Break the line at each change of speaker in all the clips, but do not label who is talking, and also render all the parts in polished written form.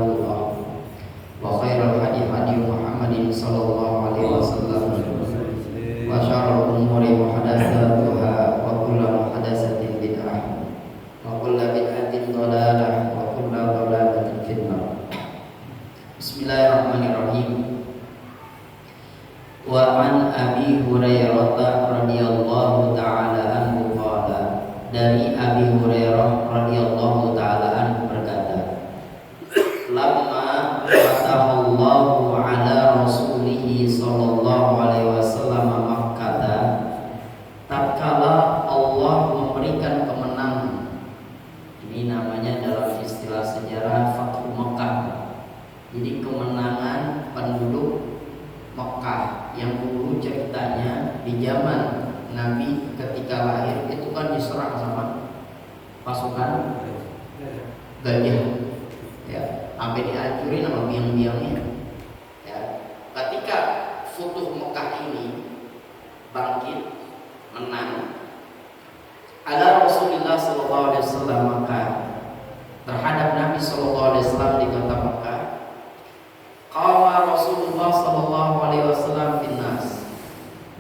الله وخير الهدي هدي محمد صلى الله عليه وسلم وشر الأمور محدثاتها وكل محدثة بدعة وكل بدعة ضلالة وكل ضلالة في النار. Bismillahirrahmanirrahim. Wa an Abi Hurairah radhiyallahu taala anhu qala, dari Abi Hurairah radhiyallahu taala anhu berkata, lamma fatahallahu ala rasulih sallallahu alaihi wasallam Makkah, tatkala Allah memberikan kemenangan. Ini namanya dalam istilah sejarah Fathu Makkah. Jadi kemenangan penduduk Mekah yang dulu ceritanya di zaman Nabi ketika lahir itu kan diserang sama pasukan gajah, ya, sampai dihancurin sama biang-biangnya. Ya, ketika Futuh Mekah ini bangkit, menang, ada Rasulullah SAW Mekah terhadap Nabi SAW di kota Mekah. Qala Rasulullah sallallahu alaihi wasallam binnas.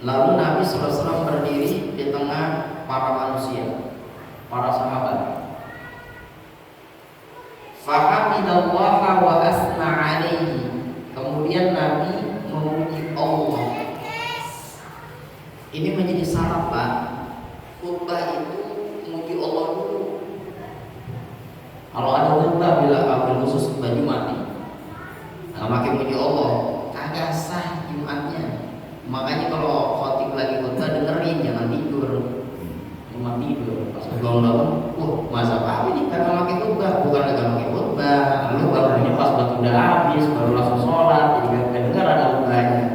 Lalu Nabi sallallahu alaihi wasallam berdiri di tengah para manusia, para sahabat. Fahamidallaha wa asna alaihi. Kemudian Nabi memuji Allah. Ini menjadi syarat, Pak. Khutbah itu memuji Allah dulu. Kalau ada khutbah bila khusus khutbah Jumat, nggak pakai muji Allah, kagak sah Jumatnya. Makanya kalau khotib lagi khutbah dengerin, jangan tidur. Cuma tidur, pas bangun-bangun, masa apa ini kagak pakai khutbah? Bukan kagak pakai khutbah, lu bangunnya pas waktu udah habis, baru langsung sholat, jadi gak dengar ada khutbahnya.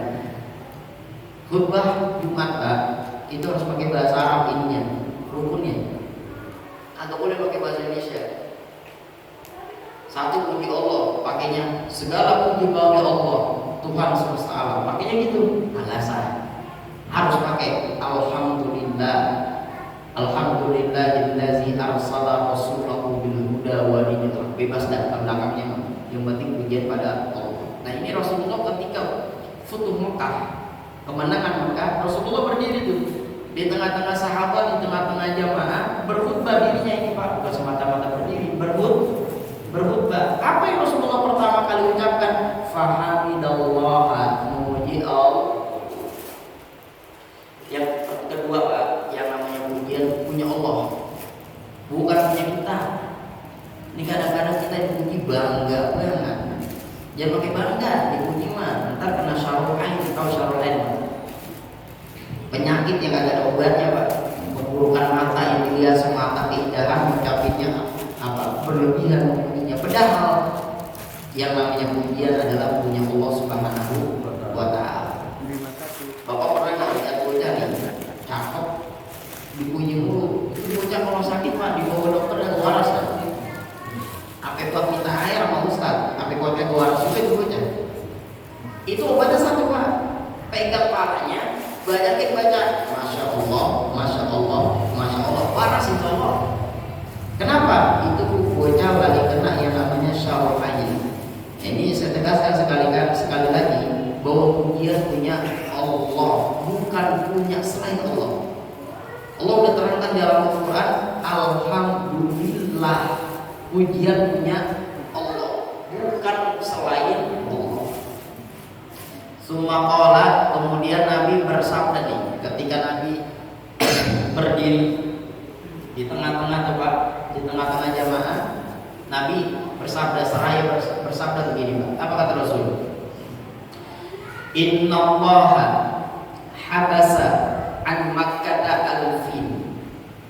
Khutbah Jumat, Pak, itu harus pakai bahasa Arab ininya, rukunnya. Agak boleh pakai bahasa Indonesia. Satu, puji Allah, pakainya segala puji bagi Allah Tuhan semesta alam, pakainya gitu, alasan harus pakai alhamdulillah, alhamdulillahillazi arsala rasulahu bil huda wa dinil haq. Bebas dan belakangnya, yang penting pujian pada Allah. Nah, ini Rasulullah ketika Futuh Mekah, kemenangan Mekah, Rasulullah berdiri tuh di tengah-tengah sahabat, di tengah-tengah jamaah, berkhutbah. Dirinya ini, Pak, bukan semata-mata berdiri, berkhutbah. Apa yang Rasulullah pertama kali ucapkan? Fahamidallaha, memuji Allah. Yang kedua, Pak, yang namanya pujian punya Allah, bukan punya kita. Ini kadang-kadang kita dipuji bangga banget. Jangan pakai bangga, dipuji mah ntar kena syarul ain. Tahu syarul ain? Penyakit yang gak ada obatnya, Pak. Keburukan mata yang dilihat semata keindahan, mencapinya apa? Berlebihan. Padahal yang namanya pujian adalah punya Allah Subhanahu wa ta'ala. Bapak pernah nggak lihat bocah nih, cakep, dipuji mulu. Itu bocah kalau sakit mah dibawa dokter dan waras kan. Apa buat minta air sama ustaz, apa buatnya waras juga itu bocah. Itu obatnya satu, Pak. Pegang palanya, baca, masya Allah, masya Allah, masya Allah, waras insya Allah. Kenapa? Itu bocah lagi kena yang namanya syarul ain. Ini saya tegaskan sekali lagi bahwa pujian punya Allah, bukan punya selain Allah. Allah sudah terangkan dalam Al-Quran, alhamdulillah, pujian punya Allah, bukan selain Allah. Summa qala, kemudian Nabi bersabda nih, ketika Nabi berdiri di tengah-tengah tempat, di tengah-tengah jamaah, Nabi bersabda, seraya bersabda begini, Pak. Apa kata Rasul? Innallaha habasa an Makkah alfin.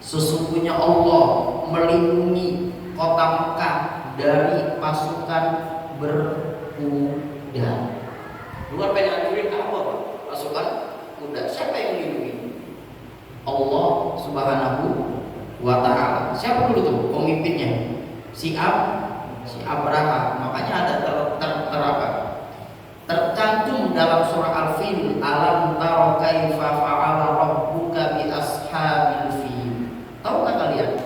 Sesungguhnya Allah melindungi kota Mekah dari pasukan berkuda. Luar pengen hancurin apa, Pak? Pasukan kuda. Siapa yang melindungi? Allah Subhanahu wa ta'ala. Siapa dulu tuh pemimpinnya? Si Abraha. Makanya ada tercantum dalam surah Al-Fil, alam tara kaifa fa'ala rabbuka bi ashabil fil. Tahukah kalian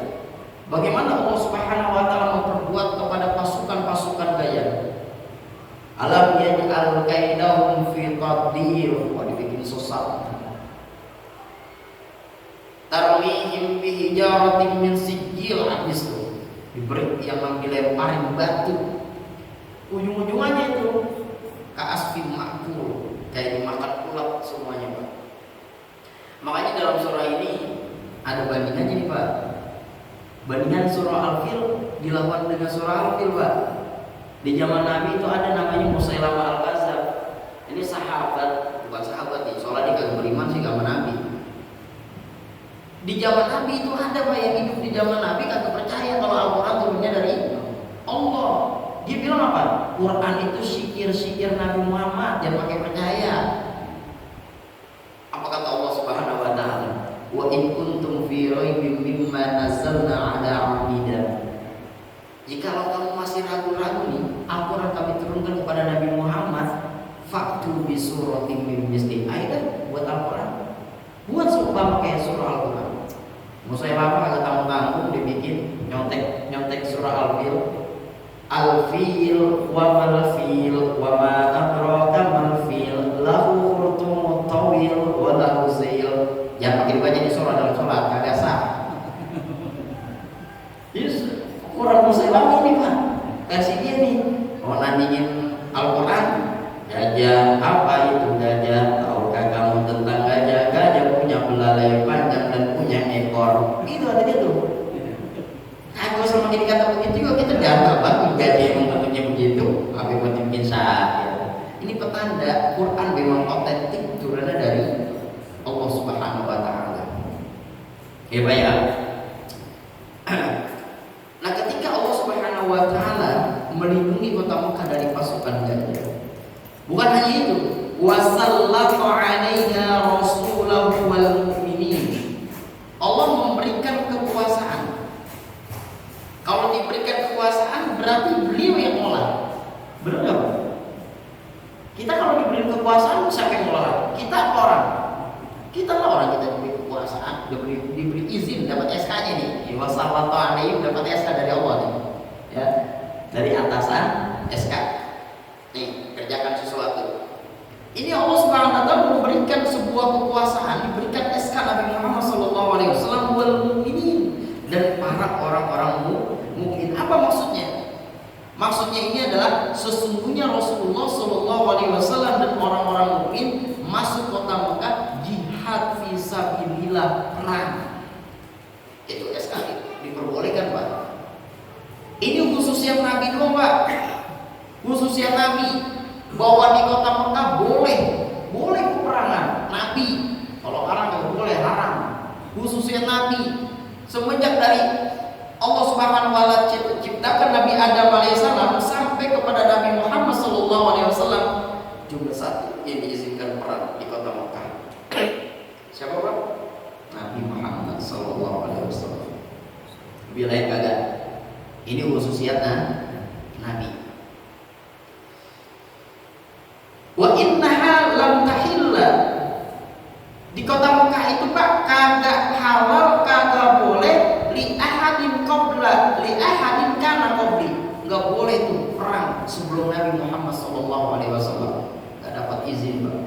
bagaimana Allah Subhanahu wa ta'ala memperbuat kepada pasukan-pasukan gajah? kecil habis tuh, diberi yang dilemparin batu, ujung-ujungannya itu ka'asfin ma'kul, kayak dimakan ulat semuanya Pak. Makanya dalam surah ini ada bandingannya nih Pak. Bandingan surah Al-Fil dilawan dengan surah Al-Fil Pak. Di zaman Nabi itu ada namanya Musailamah Al-Kadzab. Ini sahabat, bukan sahabat nih, soalnya dia kagak beriman sih sama Nabi. Di zaman Nabi itu ada Pak yang hidup di zaman Nabi kagak percaya kalau Al-Quran turunnya dari Allah. Dia bilang apa? Quran itu sihir-sihir Nabi Muhammad, jangan pakai percaya. Apa kata Allah Subhanahu wa taala? Wa in kuntum fi raibin mimma nazzalna 'ala 'abdina. Jikalau kamu masih ragu-ragu nih, Al-Quran kami turunkan kepada Nabi Muhammad, faktu bi suratin min misli. Ayo buat Al-Quran. Buat seumpama kayak surah Al-Quran. Musailamah kagak tanggung-tanggung dibikin nyontek surah Al-Fil. Al-fil wa mal fil wa ma adraka mal fil lahu khurtumun tawil wa lahu zil. Jangan pakai dibaca di surah dalam sholat, kagak sah. Yes, Quran Musailamah ini Pak, versi dia nih. Mau nandingin Al-Quran, gajah apa itu gajah? Tahukah kamu tentang gajah? Gajah punya belalai panjang dan punya ekor. Itu ada dia tuh. Aku sama ini kata begitu juga kita jangan banget gajah yang bentuknya begitu. Apa buat bikin sakit? Ini petanda Quran memang otentik turunnya dari Allah Subhanahu wa taala. Ya Pak ya. Nah, ketika Allah Subhanahu wa taala melindungi kota Mekah dari pasukan gajah, bukan hanya itu, wasallatu 'alaiha rasulahu wal mu'minin. Allah memberikan kekuasaan. Kalau diberikan kekuasaan berarti beliau yang ngolah. Benar enggak? Kita kalau diberi kekuasaan siapa yang ngolah? Kita apa orang? Kita lah orang, kita diberi kekuasaan, diberi izin, dapat SK-nya nih. Wasallatu 'alaihim, dapat SK dari Allah nih. Ya. Dari atasan SK. Nih, kerjakan sesuatu. Ini Allah Subhanahu wa taala memberikan sebuah kekuasaan, diberikan SK Nabi Muhammad sallallahu alaihi wasallam wal mukminin, dan para orang-orang mukmin. Apa maksudnya? Maksudnya ini adalah sesungguhnya Rasulullah sallallahu alaihi wasallam dan orang-orang mukmin masuk kota Mekah jihad fisabilillah, perang. Itu SK diperbolehkan Pak. Ini khususnya Nabi doang Pak. Khususnya Nabi, bahwa di kota Mekah boleh peperangan. Nabi, kalau orang nggak boleh, haram. Khususnya Nabi, semenjak dari Allah Subhanahu wa taala ciptakan Nabi Adam alaihissalam sampai kepada Nabi Muhammad sallallahu alaihi wasallam, cuma satu yang diizinkan perang di kota Mekah. Siapa Pak? Nabi Muhammad sallallahu alaihi wasallam. Bila kagak. Ini khususnya Nabi. Wa innaha lam tahilla. Di kota Mekah itu Pak kagak halal, kagak boleh li ahadin qabla, li ahadin kana qabli. Enggak boleh tuh perang sebelum Nabi Muhammad sallallahu alaihi wasallam. Enggak dapat izin Pak.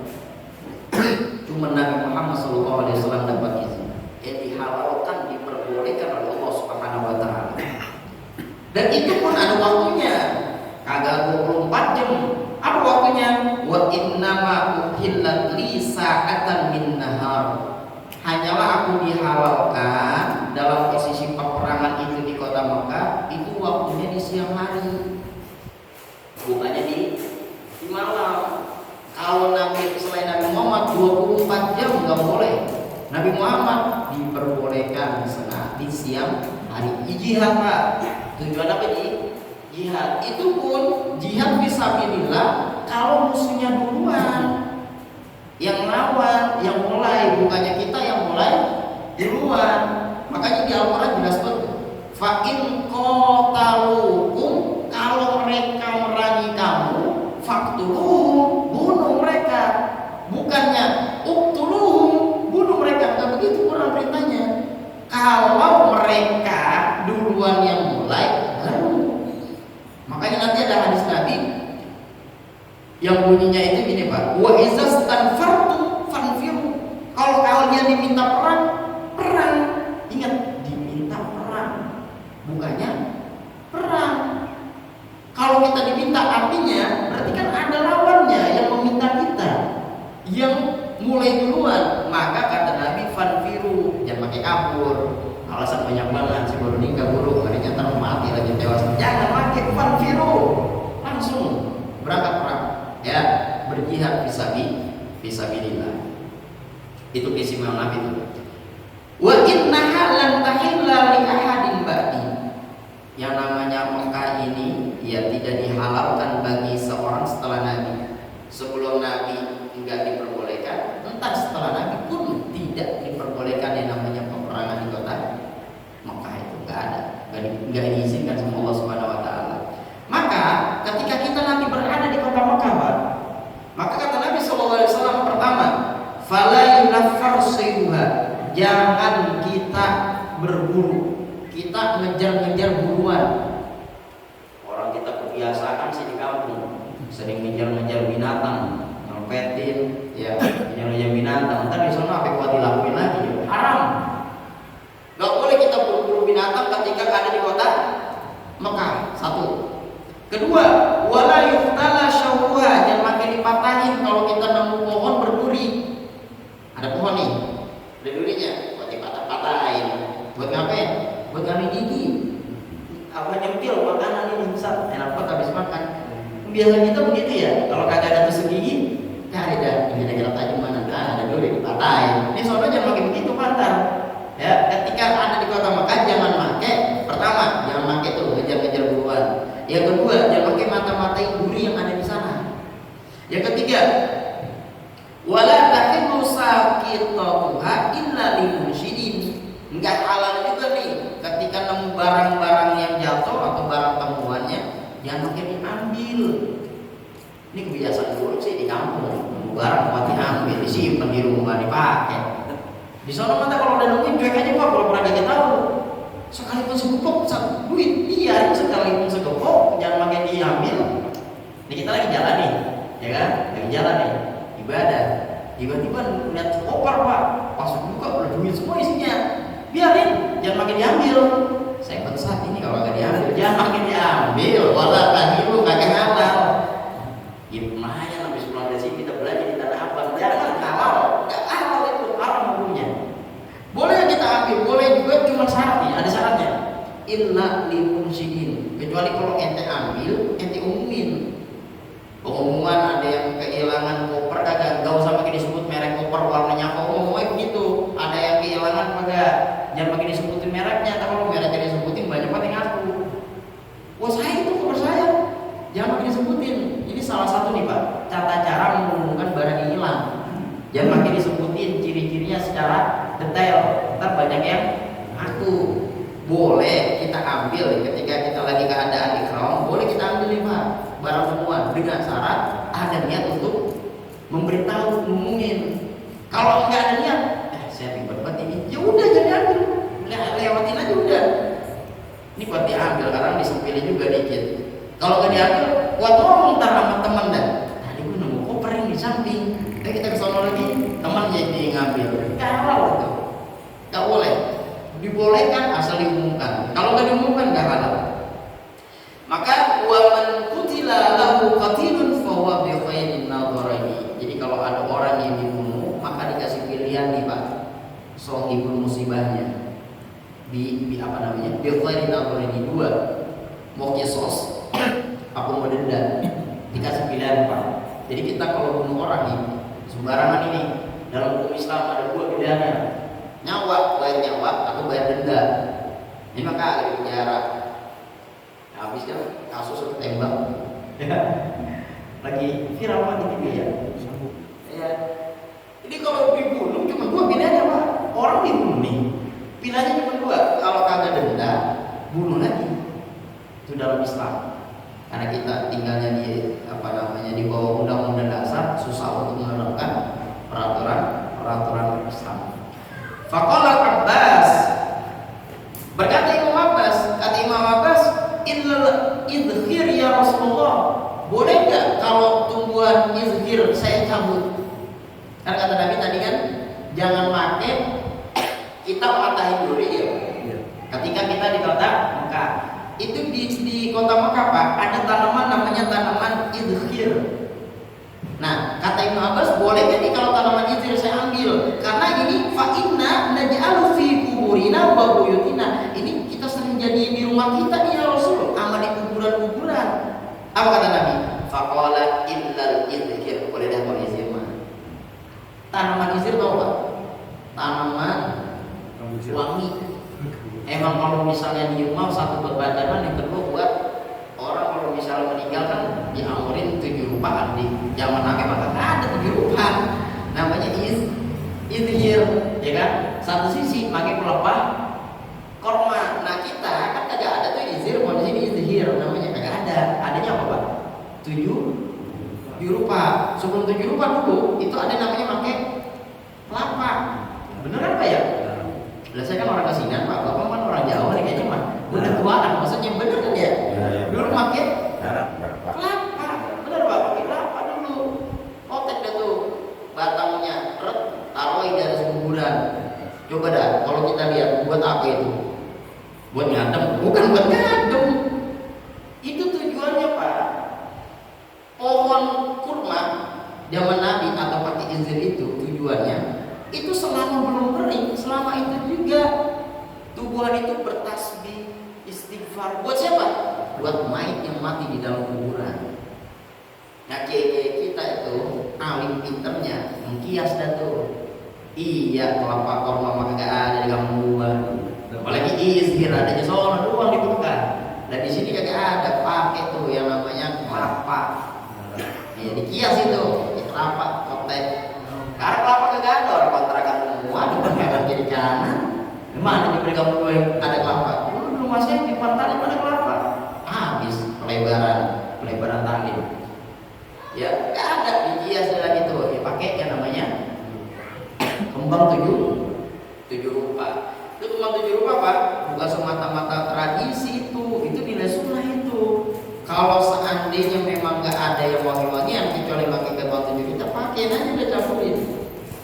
Cuma Nabi Muhammad sallallahu alaihi wasallam dapat izin. Yang dihalalkan, diperbolehkan oleh Allah Subhanahu wa taala. Dan itu pun ada waktunya, kagak 24 jam. Apa waktunya? Wa innama uhillat li sa'atan min nahar. Hanyalah aku dihalalkan dalam posisi peperangan itu di kota Mekah, itu waktunya di siang hari, bukannya di malam. Kalau Nabi selain Nabi Muhammad 24 jam nggak boleh. Nabi Muhammad diperbolehkan di siang hari. Jihad Pak. Tujuan apa nih? Jihad. Itu pun jihad fisabilillah kalau musuhnya duluan yang lawan, yang mulai, bukannya kita yang mulai duluan. Makanya di Al-Quran jelas betul. Fa in qatalukum, kalau mereka merangi kamu, faqtuluhum, bunuh mereka. Bukannya uqtuluhum, bunuh mereka. Enggak begitu Quran perintahnya. Kalau mereka duluan yang mulai, baru. Makanya nanti ada hadis Nabi yang bunyinya itu gini Pak, wa izas tanfartum fanfiru. Kalau kalian diminta perang, perang. Ingat, diminta perang. bukannya perang. Kalau kita diminta apinya, berarti kan ada lawannya yang meminta kita, yang mulai duluan. Maka kata Nabi, fanfiru, jangan pakai kabur. Alasan banyak banget, si baru nikah buruk, harinya ntar mati lagi tewas. Jangan pakai fanfiru, langsung berangkat perang, ya, berjihad fisabilillah. Itu keistimewaan Nabi itu. Wa innaha lan tahilla li ahadin ba'di. Yang namanya Mekah ini ya tidak dihalalkan bagi seorang setelah Nabi. Sebelum Nabi enggak diperbolehkan, entah setelah Nabi pun tidak diperbolehkan yang namanya peperangan di kota Mekah. Itu enggak ada, enggak diizinkan sama Allah Subhanahu wa taala. Maka ketika kita nanti berada di kota Mekah, maka kata Nabi sallallahu alaihi wasallam pertama, fala yunaffar sayuha, jangan kita berburu, kita ngejar-ngejar buruan. Orang kita kebiasaan sih di kampung sering ngejar-ngejar binatang, nyelpetin, ya, ngejar-ngejar binatang. Ntar di sana apa kuat dilakuin lagi? Haram. Gak boleh kita berburu binatang ketika ada di kota Mekah. Satu. Kedua, wala yuhtala syawwa, jangan makin dipatahin kalau kita nemu pohon berduri. Ada pohon nih, ada durinya, buat dipatah-patahin. Buat ngapain? Buat ngambil gigi. Apa nyempil makanan ini besar, enak banget habis makan. Biasa kita begitu ya, kalau kagak ada tusuk gigi, cari dah, ini kira-kira tajam mana? Nah, ada duri dipatahin. Ini soalnya jangan makin begitu pantar. Ya, ketika ada di kota Mekah jangan pakai. Pertama, jangan pakai tuh ngejar-ngejar buruan. Yang kedua, jangan pakai mata-matain duri yang ada di sana. Yang ketiga, wala tahillu saqitatuha illa limunsyidin. Enggak halal juga nih ketika nemu barang-barang yang jatuh atau barang temuannya, jangan pakai diambil. Ini kebiasaan dulu sih di kampung, nemu barang buat diambil, disimpan di rumah, dipakai. Di sana mata kalau udah nemuin cuek aja Pak, kalau pernah gak tahu. Sekalipun segepok duit, biarin sekalipun segepok, jangan pakai diambil. Ini kita lagi jalan nih, ya kan? Lagi jalan nih, ibadah. Tiba-tiba lihat koper Pak, pas buka udah duit semua isinya. Biarin, jangan pakai diambil. Saya pesan ini kalau nggak diambil, jangan pakai diambil. Wala tahilu kagak halal. Gimana habis pulang dari sini kita belajar di Tanah Abang, jangan halal, nggak halal itu, haram hukumnya. Boleh kita ambil, boleh juga, cuma syaratnya, ada syaratnya. Illa limunsyidin, kecuali kalau ente ambil, ente umumin. Pengumuman ada yang kehilangan koper kagak, enggak usah pakai disebut merek koper warnanya apa, ngomongnya begitu. Ada yang kehilangan kagak, jangan pakai disebutin mereknya. Kalau mereknya disebutin banyak banget yang ngaku. Wah saya itu koper saya, jangan pakai disebutin. Ini salah satu nih Pak, tata cara mengumumkan barang yang hilang. Jangan pakai disebutin ciri-cirinya secara detail, ntar banyak yang ngaku. Boleh kita ambil ketika kita lagi keadaan ikram, boleh kita ambil nih Pak barang temuan dengan syarat ada niat untuk memberitahu, ngomongin. Kalau nggak ada niat, saya ribet banget ini, ya udah jadi ambil, lewatin aja udah. Ini buat diambil, karena disempilin juga dikit. Kalau nggak diambil, buat ngomong ntar sama teman dah. Tadi gue nemu koper yang di samping, kita kesana lagi, teman jadi ngambil. Kalau itu, nggak boleh. Dibolehkan asal diumumkan. Kalau nggak diumumkan nggak halal. Maka wa man qutila lahu qatilun fa huwa bi khairin nadharaini. Jadi kalau ada orang yang dibunuh, maka dikasih pilihan nih Pak, sohibul musibahnya. Bi apa namanya? Bi khairin nadharaini, dua. Mau kisos apa mau denda? Dikasih pilihan Pak. Jadi kita kalau bunuh orang nih sembarangan ini, dalam hukum Islam ada dua pilihannya. Nyawa, bayar nyawa atau bayar denda. Ini maka ada di penjara. Habis kan kasus ketembak, ya. Lagi viral Pak ini ya. Ya. Jadi kalau dibunuh cuma dua pilihannya Pak. Orang dibunuh nih, pilihannya cuma dua. Kalau kagak denda, bunuh lagi. Itu dalam Islam. Karena kita tinggalnya di apa namanya di bawah undang-undang dasar, susah untuk menerapkan peraturan Islam. Faqala Abbas, berkata Imam Abbas, kata Imam Abbas, illal idhir ya Rasulullah, boleh nggak kalau tumbuhan izhir saya cabut? Karena kata Nabi tadi kan, jangan pakai kita matahin duri ya. Ketika kita di kota Mekah, itu di kota Mekah Pak, ada tanaman namanya tanaman idkhir. Nah, kata Ibnu Abbas, boleh jadi kalau tanaman idkhir saya ambil, karena ini fa inna naj'alu fi kuburina wa buyutina. Ini kita sering jadi di rumah kita nih ya Rasul, sama di kuburan-kuburan. Apa kata Nabi? Faqala illal idkhir. Boleh dah kalau izin mah. Tanaman idkhir tahu Pak? Tanaman wangi. Emang kalau misalnya di rumah satu berbadanan, yang kedua buat orang kalau misalnya meninggal kan diamurin 7 rupaan. Di zaman Nabi maka ada 7 rupaan. Namanya idhir, ya kan? Satu sisi pakai pelepah korma. Nah kita kan kagak ada tuh idhir, mau di sini idhir namanya kagak ada. Adanya apa Pak? 7 rupa. Sebelum 7 rupa dulu itu ada namanya pakai kelapa. Beneran Pak ya? Lah saya kan orang kesinan Pak, Bapak kan orang Jawa nih kayaknya mah. Udah tuaan, maksudnya bener kan ya? Dulu pakai kelapa, bener Pak, pakai kelapa dulu. Kotek dah tuh batangnya, taruh di atas kuburan. Coba dah, kalau kita lihat buat apa itu? Buat ngadem? Bukan buat ngadem. Itu tujuannya Pak. Pohon kurma zaman Nabi atau pakai izin itu tujuannya itu selama belum kering, selama itu juga tubuhan itu bertasbih, istighfar. Buat siapa? Buat mayit yang mati di dalam kuburan. Nah kita itu alim pinternya mengkias dah tuh. Iya, kelapa korma mah kagak ada di kampung gua. Apalagi izhir adanya sono doang di Mekah. Dan di sini kagak ada, pakai tuh yang namanya kelapa. Ya dikias itu, kelapa kotek. Karena kelapa kagak ada, orang kontrakan semua di pengen jadi kanan. Gimana diberi kamu gue ada kelapa? Dulu rumah saya di pantai ada kelapa. Habis pelebaran tali. Ya nggak ada dihias lagi tuh. Ya pakai yang namanya kembang 7 rupa. Itu kembang 7 rupa Pak, bukan semata-mata tradisi itu nilai sunnah itu. Kalau seandainya memang nggak ada yang wangi-wangian kecuali pakai kembang 7 kita pakai aja udah campurin.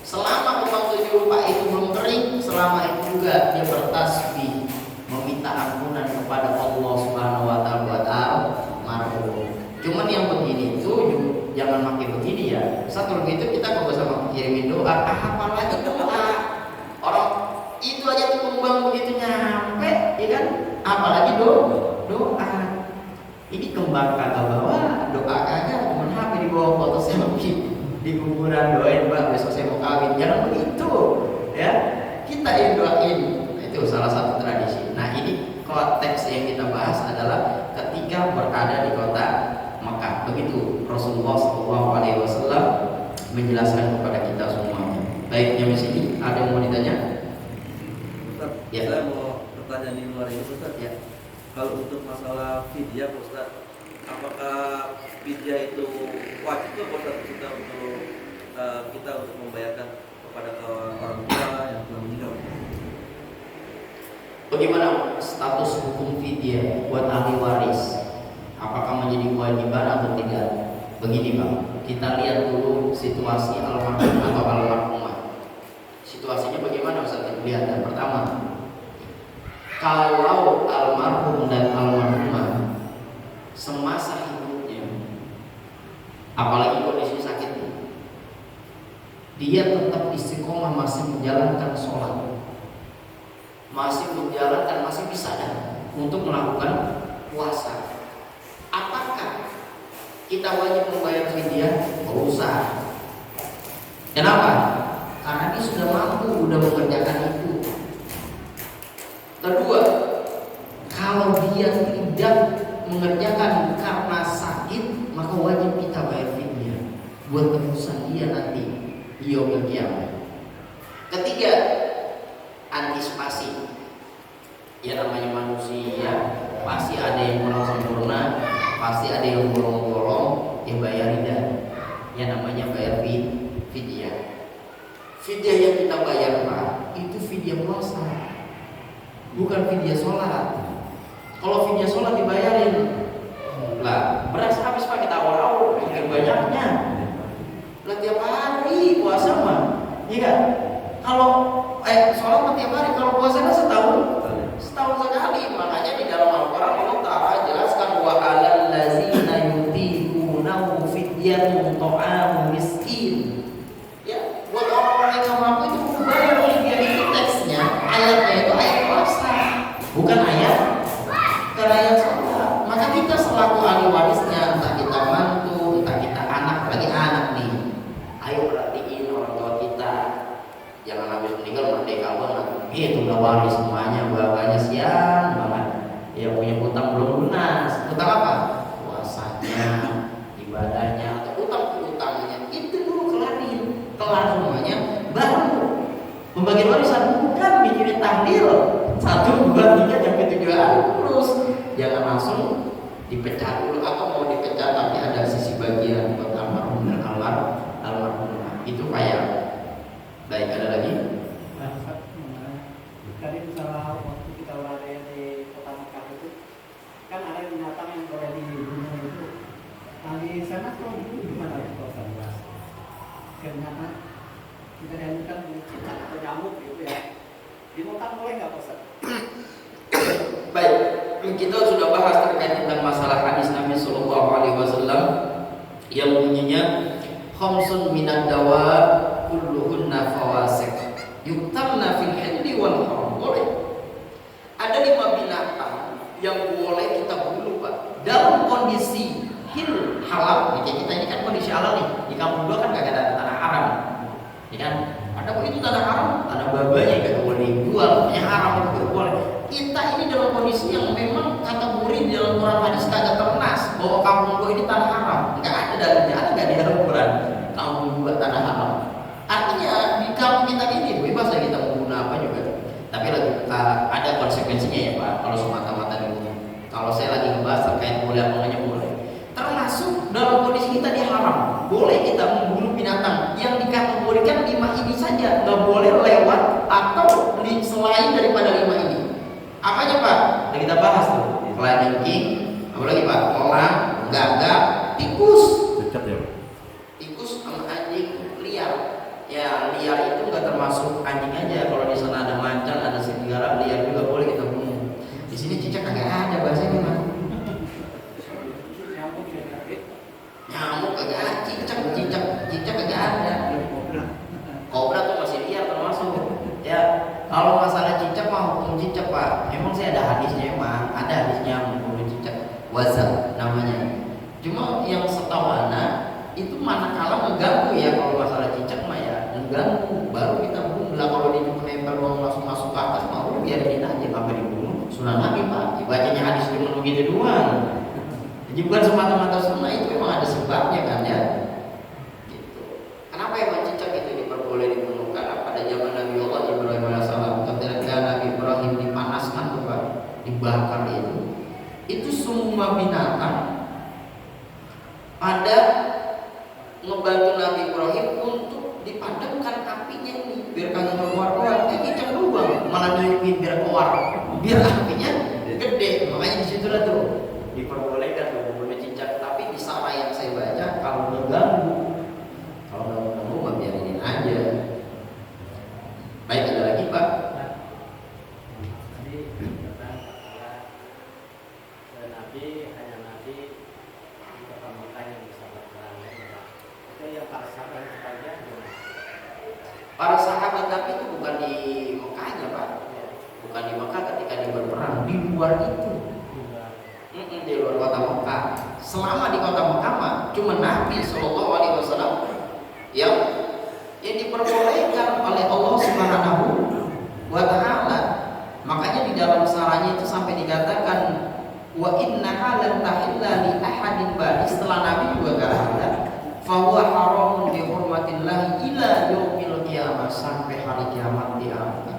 Selama kembang 7 rupa itu belum kering, selama itu juga dia bertasbih meminta ampunan kepada Allah Subhanahu wa taala buat almarhum. Cuman yang begini itu jangan pakai begini ya. Satu begitu kita kalau sama kirimin doa, apalagi doa. Orang itu aja tuh kembang begitu nyampe, ya kan? Apalagi doa. Ini kembang kagak bawa, doa kagak, cuman HP di bawah foto selfie di kuburan doain Mbak besok saya mau kawin. Jangan begitu, ya. Kita yang doain. Itu salah satu tradisi. Nah ini konteks yang kita bahas adalah ketika berada di kota Mekah. Begitu Rasulullah SAW menjelaskan kepada kita semuanya. Baik, nyampe sini ada yang mau ditanya?
Ustaz,
Ya.
saya mau bertanya di luar ini Ustaz.
Ya.
Kalau untuk masalah fidyah Ustaz, apakah fidyah itu wajib tuh Ustaz kita untuk membayarkan kepada orang tua yang telah meninggal?
Bagaimana status hukum fidyah buat ahli waris? Apakah menjadi kewajiban atau tidak? Begini Pak, kita lihat dulu situasi almarhum atau almarhumah. Situasinya bagaimana Ustaz? Lihat yang pertama, kalau almarhum dan almarhumah semasa hidupnya, apalagi kondisi sakit, dia tetap istiqomah masih menjalankan sholat, masih bisa untuk melakukan puasa. Apakah kita wajib membayar fidyah? Tidak usah. Kenapa? Karena dia sudah mampu, sudah mengerjakan itu. Kedua, kalau dia tidak mengerjakan karena sakit, maka wajib kita bayar fidyah buat tebusan dia nanti di yaumil qiyamah. Ketiga, antisipasi. Ya namanya manusia, pasti ada yang kurang sempurna, pasti ada yang bolong-bolong, ya bayarin dah. Ya namanya bayar fidyah. Fidyah yang kita bayar Pak, itu fidyah puasa, bukan fidyah sholat. Kalau fidyah sholat dibayarin, lah beras habis Pak kita awal-awal bikin banyaknya. Lah tiap hari puasa mah, iya kan? Kalau sholat mah tiap hari, kalau puasa kan setahun sekali. Makanya di dalam Al-Quran Allah bukan ayat sholat. Maka kita selaku ahli warisnya, entah kita mantu, entah kita anak, lagi anak nih, ayo perhatiin orang tua kita. Jangan habis meninggal merdeka banget. Itu udah waris semuanya, bapaknya siang banget. Ya punya utang belum lunas. Utang apa? Puasanya, ibadahnya, atau utang-utangnya. Itu dulu kelarin, kelar semuanya. Baru pembagian warisan, bukan mikirin takdir 1, 2, 3 sampai 7 hari terus. Jangan langsung dipecah dulu, atau mau dipecah tapi ada sisi bagian buat almarhum dan almarhumah. Itu kayak baik. Ada lagi?
Tadi misalnya waktu kita berada di kota Mekah itu kan ada binatang yang boleh dibunuh itu. Nah di sana kalau dulu gimana itu Ustaz? Ternyata kita dianjurkan cicak atau nyamuk gitu ya. Dimakan boleh nggak Ustaz?
Baik, kita sudah bahas terkait tentang masalah hadis Nabi Sallallahu Alaihi Wasallam yang bunyinya khamsun minad dawa kulluhunna fawasik yuktamna fil hilli wal haram. Boleh. Ada 5 binatang yang boleh kita bunuh, Pak, dalam kondisi hil halal. Kayak kita ini kan kondisi halal nih. Di kampung gua kan gak ada tanah haram. Ya kan? Ada kok itu tanah haram, tanah babanya gak boleh dijual, yang haram itu gak boleh. Kita ini dalam kondisi yang memang kategori di dalam Quran hadis kagak ternas bahwa kampung gua ini tanah haram. Enggak ada dalilnya, ada enggak di dalam Quran kampung gua tanah haram. Artinya di kampung kita ini bebas lah kita mau guna apa juga. Tapi lagi ada konsekuensinya ya Pak. Kalau semata-mata dibunuh. Kalau saya lagi ngebahas terkait boleh apa enggaknya boleh. Termasuk dalam kondisi kita dia haram. Boleh kita membunuh binatang yang dikategorikan 5 ini saja. Nggak boleh lewat atau selain daripada 5 ini. Apanya Pak? Udah kita bahas tuh. Kelajengking, apa lagi Pak? Elang, gagak, tikus.
Dekat ya.
Tikus sama anjing liar. Ya liar itu nggak termasuk anjing aja. Kalau di sana ada macan, ada serigala, liar juga boleh kita bunuh. Di sini cicak kagak ada bahasanya Pak. Nyamuk kagak ada, cicak kagak ada. Kobra tuh masih liar termasuk. Ya kalau masalah cicak mah hukum cicak Pak. Emang sih ada hadisnya, emang ada hadisnya membunuh cicak wazan namanya. Cuma yang setahu ana itu manakala mengganggu ya. Kalau masalah cicak mah ya mengganggu baru kita bunuh lah. Kalau dia cuma nempel langsung masuk ke atas mau biarin aja, apa dibunuh. Sunnah Nabi Pak. Dibacanya hadis cuma begitu doang. Jadi bukan semata-mata sunnah, itu memang ada sebabnya kan ya. Gitu. Kenapa emang cicak itu diperboleh dibunuh? Karena pada zaman Nabi Allah Ibrahim alaihissalam, ketika Nabi Ibrahim dipanaskan tuh Pak, dibakar itu semua binatang pada ngebantu Nabi Ibrahim untuk dipadamkan apinya ini biar kagak keluar-keluar. Cicak doang malah nyuruhin biar keluar, biar apinya gede. Makanya disitulah tuh diperbolehkan membunuh cicak, tapi di sana yang saya baca kalau mengganggu, kalau nggak mengganggu mah biarin aja. Baik, ada lagi Pak?
Tadi tentang masalah Nabi hanya Nabi di kota Mekah yang bisa berperang. Itu yang para sahabat saja.
Para sahabat Nabi itu bukan di Mekahnya Pak, bukan di Mekah ketika dia berperang, di luar itu. Di luar kota Mekah. Selama di kota Mekah mah cuma Nabi Sallallahu Alaihi Wasallam yang diperbolehkan oleh Allah Subhanahu wa Ta'ala. Makanya di dalam saranya itu sampai dikatakan wa innaha lan tahilla li ahadin ba'di. Setelah Nabi juga gak ada, fa huwa haramun bi hurmatillah ila yaumil qiyamah, sampai hari kiamat diangkat.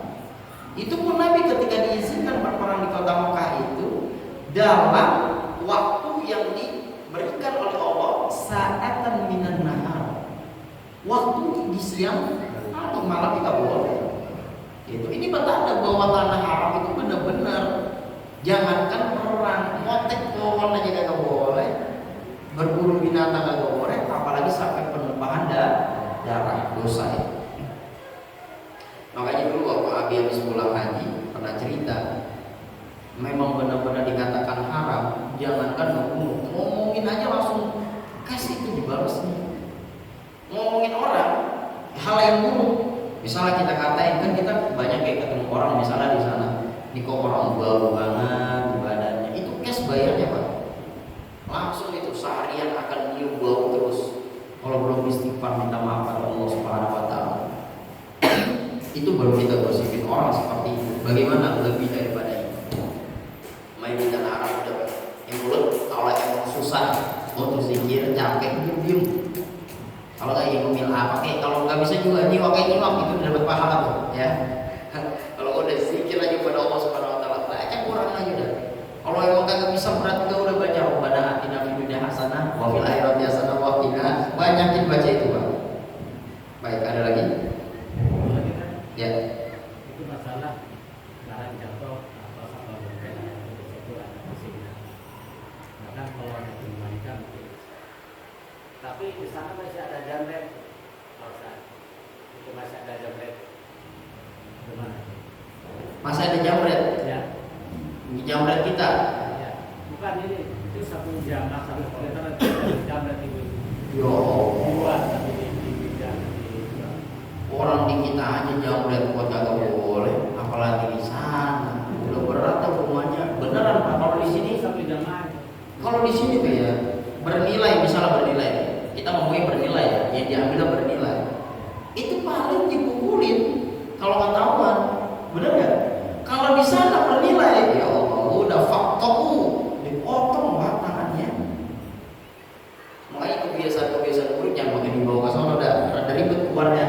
Itu pun Nabi ketika diizinkan berperang di kota Mekah itu dalam waktu yang diberikan oleh Allah sa'atan minan nahar, waktu di siang atau malam kita boleh. Ini bertanda bahwa tanah haram itu benar-benar, jangankan perang, motek pohon aja kagak boleh, berburu binatang kagak boleh, apalagi sampai penumpahan darah, dosa ya. Makanya dulu waktu Abi habis pulang haji pernah cerita, memang benar-benar dikatakan haram, jangankan membunuh, ngomongin aja langsung kasih itu dibalas nih. Ngomongin orang hal yang buruk, misalnya kita katain, kan kita banyak kayak ketemu orang misalnya di sana, Ini kok orang bau banget badannya. Itu cash bayarnya Pak. Langsung itu seharian akan nyium bau terus. Kalau belum istighfar minta maaf pada Allah Subhanahu wa taala. Itu baru kita gosipin orang seperti itu. Bagaimana lebih daripada itu? Main di tanah Arab udah yang mulut kalau emang susah untuk zikir capek diem. Kalau nggak ya ngomil apa kayak kalau nggak bisa juga nyiwak itu dapat pahala tuh ya. Kalau udah zikir aja pada Allah Subhanahu wa taala baca Quran aja udah. Kalau emang nggak bisa berat juga udah baca Rabbana atina fid dunya hasanah wa fil akhirati hasanah wa qina, banyakin baca itu Pak. Baik, ada lagi? Ya.
Itu masalah barang jatuh atau sampah berbeda itu ada musimnya. Bahkan kalau ada kembalikan, tapi di sana masih ada jamret, itu masih ada jamret. Gimana?
Masih ada jamret?
Ya.
Jamret kita?
Ya. Bukan ini, itu satu jam, satu kilometer jamret itu.
Yo.
Buat tapi di jamret.
Orang di kita aja jamret buat kagak boleh, apalagi di sana. Udah berat tuh rumahnya. Beneran Pak, kalau di sini
satu jam aja.
kalau di sini tuh ya bernilai, misalnya bernilai. Kita ngomongin bernilai ya, yang diambil bernilai. Itu paling dipukulin kalau ketahuan. Bener nggak? Kalau di sana bernilai, ya Allah, udah faktoku dipotong Pak tangannya. Makanya kebiasaan buruk yang makin dibawa ke sana udah ribet keluarnya.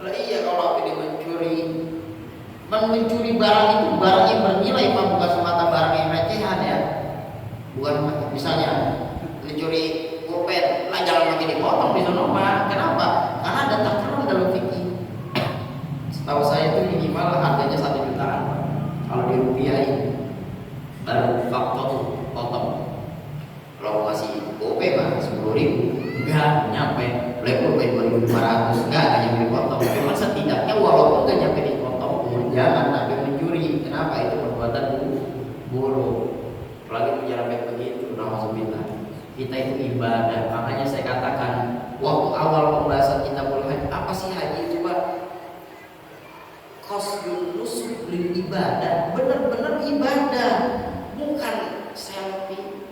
Lah iya, kalau dia mencuri barang itu barang yang bernilai Pak, bukan semata barang yang recehan ya. Bukan misalnya mencuri pulpen, lah jangan makin dipotong di sana Pak. Kenapa? Karena ada takaran dalam fikih. Setahu saya itu minimal harganya 1 jutaan Pak. Kalau dirupiahin baru faktor potong. Kalau masih gope Pak 10.000 enggak nyampe, level 2.500 enggak nyampe potong. Memang setidaknya walaupun enggak nyampe dipotong pun jangan sampai mencuri. Kenapa? Itu perbuatan buruk. Apalagi penjara kayak begitu, nauzubillah. Kita itu ibadah. Makanya saya katakan waktu awal pembahasan kita mulai apa sih haji itu Pak? Qasdun nusuk lil ibadah, benar-benar ibadah, bukan selfie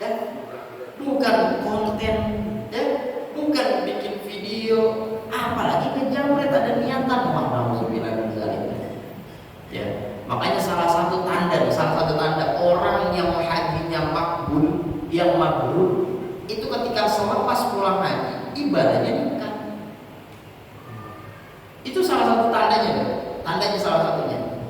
dan bukan konten dan bukan bikin video, apalagi ngejamret ada niatan. Ya, makanya salah satu tanda orang yang hajinya makbul, yang mabrur itu ketika selepas pulang haji ibadahnya meningkat. Itu salah satu tandanya salah satunya.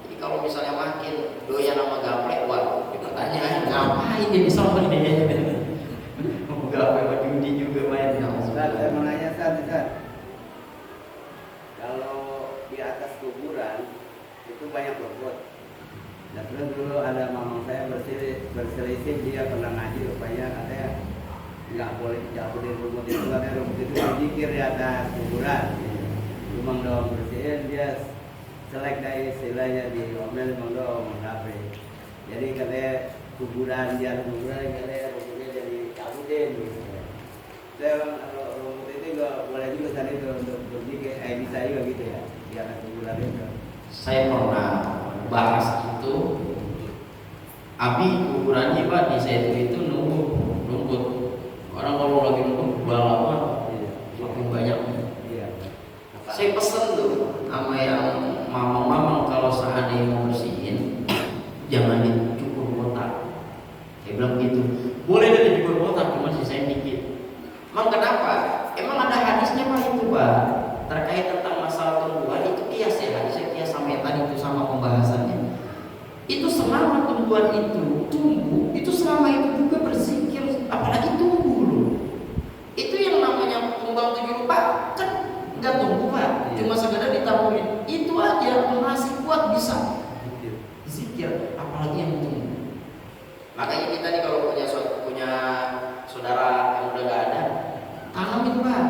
Jadi kalau misalnya makin doyan sama gaplek, wah dipertanyakan ngapain dia bisa main dia gaplek sama judi juga main.
Saya mau nanya Ustaz. Kalau di atas kuburan itu banyak berbot. Nah terus dulu ada mamang saya berselisih, dia pernah ngaji rupanya katanya nggak boleh dicabutin rumput itu, katanya rumput itu berzikir di atas kuburan. Cuma dong bersihin, dia selek dari istilahnya di omel memang dong mengape. Jadi katanya kuburan dia katanya rumputnya jadi cabutin gitu. Saya rumput itu nggak boleh juga tadi untuk berzikir, bisa juga gitu ya di atas kuburan itu.
Saya pernah bahas itu. Abi kuburannya Pak di saya itu numpuk. Orang kalau lagi numpuk balapan, makin banyak. Saya pesen tuh sama yang mamang-mamang kalau seandainya mau bersihin jangan dicukur botak. Saya bilang gitu. Boleh deh dicukur botak, cuma sisain dikit. Emang kenapa? Emang ada hadisnya Pak itu Pak terkait tentang masalah tumbuhan itu kias ya, hadisnya kias sama tadi itu sama pembahasannya. Itu selama tumbuhan itu tumbuh, itu selama itu juga berzikir, apalagi tumbuh loh. Itu yang namanya kembang 7 rupa kan nggak tumbuh Pak, cuma sekedar ditaburin. Itu aja masih kuat bisa zikir, apalagi yang tumbuh. Makanya kita nih kalau punya saudara yang udah nggak ada, tanamin Pak.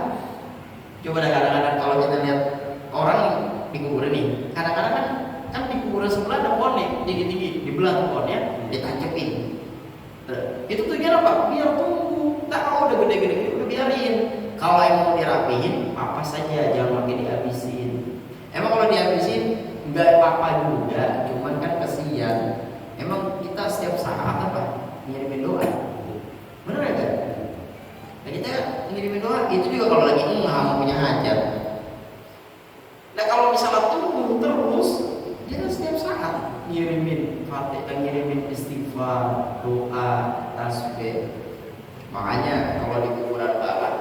Coba dah kadang-kadang kalau kita lihat orang di kuburan nih, kadang-kadang kan di kuburan sebelah ada pohon nih tinggi-tinggi, dibelah tuh pohonnya, ditancepin. Itu tujuan apa? Biar tumbuh. Tak kalau udah gede-gede udah biarin. Kalau yang mau dirapihin, apa saja, jangan makin dihabisin. Emang kalau dihabisin nggak apa-apa juga, cuman kan kesian. Emang kita setiap saat apa ngirimin doa, bener ya? Nah, kita ngirimin doa itu juga kalau lagi mau punya hajat. Nah kalau misalnya tunggu terus, dia kan setiap saat ngirimin fatihah, ngirimin istighfar, doa, tasbih. Makanya kalau di kuburan babat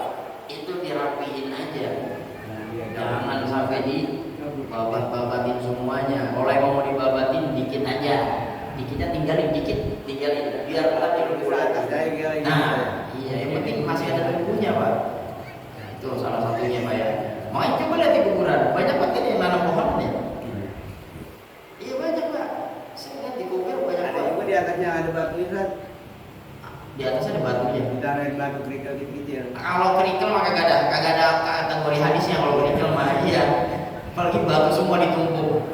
itu dirapihin aja, jangan sampai di babat-babatin semuanya. Kalau emang mau dibabatin dikit aja, dikitnya tinggalin biar ada ukuran. Nah, iya yang penting masih ada tumbuhnya Pak. Itu salah satunya Pak ya. Makanya coba lihat di kuburan, banyak banget yang nanam pohon nih. Iya banyak Pak. Saya lihat di kubur banyak
Ada
banget.
juga di atasnya ada batu itu.
Di atasnya ada batunya.
Ditaruh batu kerikil kecil.
Kalau kerikil mah kagak ada kategori hadisnya. Kalau kerikil mah iya. Apalagi batu semua ditumpuk.